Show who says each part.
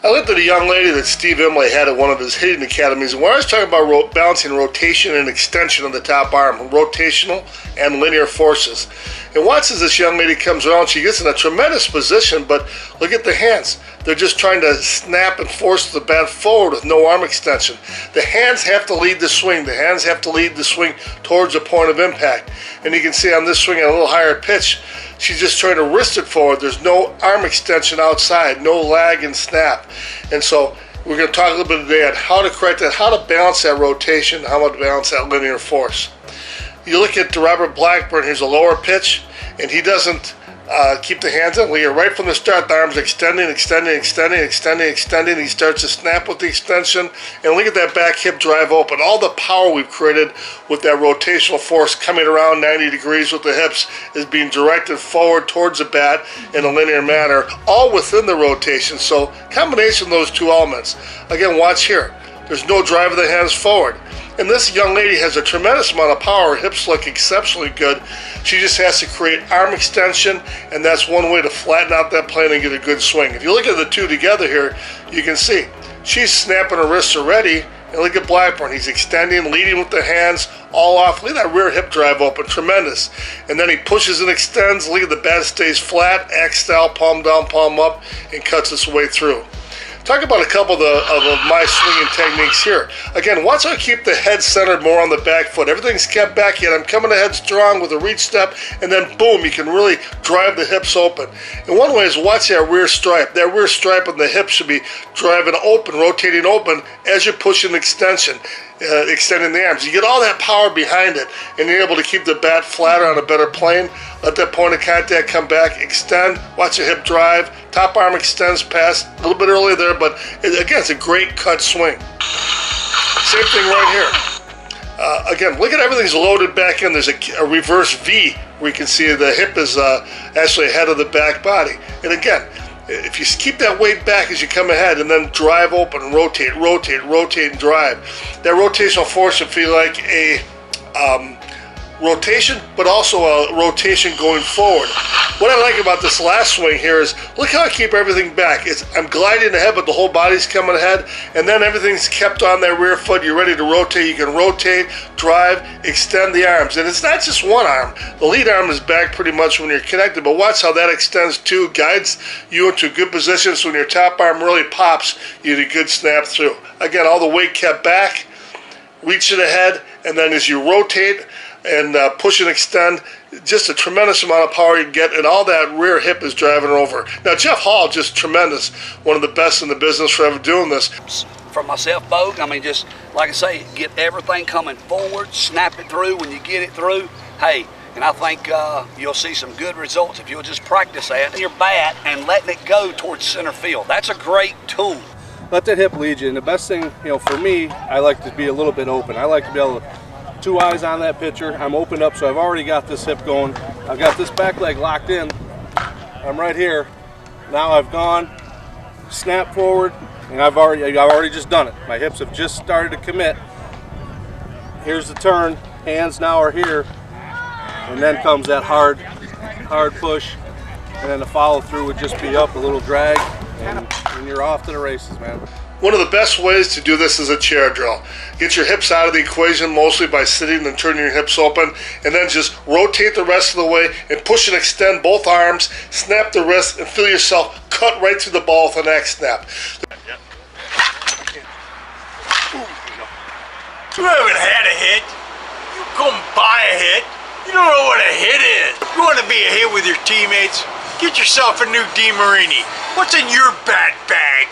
Speaker 1: I looked at a young lady that Steve Imlay had at one of his hitting academies, and when I was talking about balancing rotation and extension of the top arm, rotational and linear forces. And watch as this young lady comes around, she gets in a tremendous position, but look at the hands. They're just trying to snap and force the bat forward with no arm extension. The hands have to lead the swing. The hands have to lead the swing towards a point of impact. And you can see on this swing at a little higher pitch, she's just trying to wrist it forward. There's no arm extension outside, no lag and snap. And so we're going to talk a little bit today on how to correct that, how to balance that rotation, how to balance that linear force. You look at Robert Blackburn, here's a lower pitch, and he doesn't keep the hands in. Right from the start, the arm's extending. He starts to snap with the extension. And look at that back hip drive open. All the power we've created with that rotational force coming around 90 degrees with the hips is being directed forward towards the bat in a linear manner, all within the rotation. So combination of those two elements. Again, watch here. There's no drive of the hands forward. And this young lady has a tremendous amount of power. Her hips look exceptionally good. She just has to create arm extension, and that's one way to flatten out that plane and get a good swing. If you look at the two together here, you can see she's snapping her wrists already. And look at Blackburn. He's extending, leading with the hands, all off. Look at that rear hip drive open. Tremendous. And then he pushes and extends. Look at the bat stays flat, X style, palm down, palm up, and cuts its way through. Talk about a couple of my swinging techniques here. Again, watch how I keep the head centered more on the back foot. Everything's kept back, yet I'm coming ahead strong with a reach step, and then boom, you can really drive the hips open. And one way is watch that rear stripe. That rear stripe on the hip should be driving open, rotating open as you're pushing extension. Extending the arms. You get all that power behind it, and you're able to keep the bat flatter on a better plane. Let that point of contact come back, extend, watch the hip drive, top arm extends past, a little bit early there, but again, it's a great cut swing. Same thing right here. Again, look at everything's loaded back in. There's a reverse V where you can see the hip is actually ahead of the back body. And again, if you keep that weight back as you come ahead and then drive open and rotate, and drive, that rotational force should feel like a rotation, but also a rotation going forward. What I like about this last swing here is, look how I keep everything back. I'm gliding ahead, but the whole body's coming ahead, and then everything's kept on that rear foot. You're ready to rotate. You can rotate, drive, extend the arms. And it's not just one arm. The lead arm is back pretty much when you're connected, but watch how that extends too, guides you into good positions. When your top arm really pops, you get a good snap through. Again, all the weight kept back, reach it ahead, and then as you rotate and push and extend, just a tremendous amount of power you can get, and all that rear hip is driving her over. Now, Jeff Hall, just tremendous, one of the best in the business for ever doing this.
Speaker 2: For myself, Bogue, I mean, just like I say, get everything coming forward, snap it through when you get it through. Hey, and I think you'll see some good results if you'll just practice that in your bat and letting it go towards center field. That's a great tool.
Speaker 3: Let that hip lead you, and the best thing, for me, I like to be a little bit open. I like to be able to two eyes on that pitcher. I'm opened up, so I've already got this hip going. I've got this back leg locked in. I'm right here. Now I've gone, snap forward, and I've already just done it. My hips have just started to commit. Here's the turn. Hands now are here, and then comes that hard push, and then the follow through would just be up a little drag, and you're off to the races, man.
Speaker 1: One of the best ways to do this is a chair drill. Get your hips out of the equation mostly by sitting and turning your hips open, and then just rotate the rest of the way and push and extend both arms, snap the wrist, and feel yourself cut right through the ball with an X snap.
Speaker 4: You haven't had a hit. You come buy a hit. You don't know what a hit is. You want to be a hit with your teammates? Get yourself a new DeMarini. What's in your bat bag?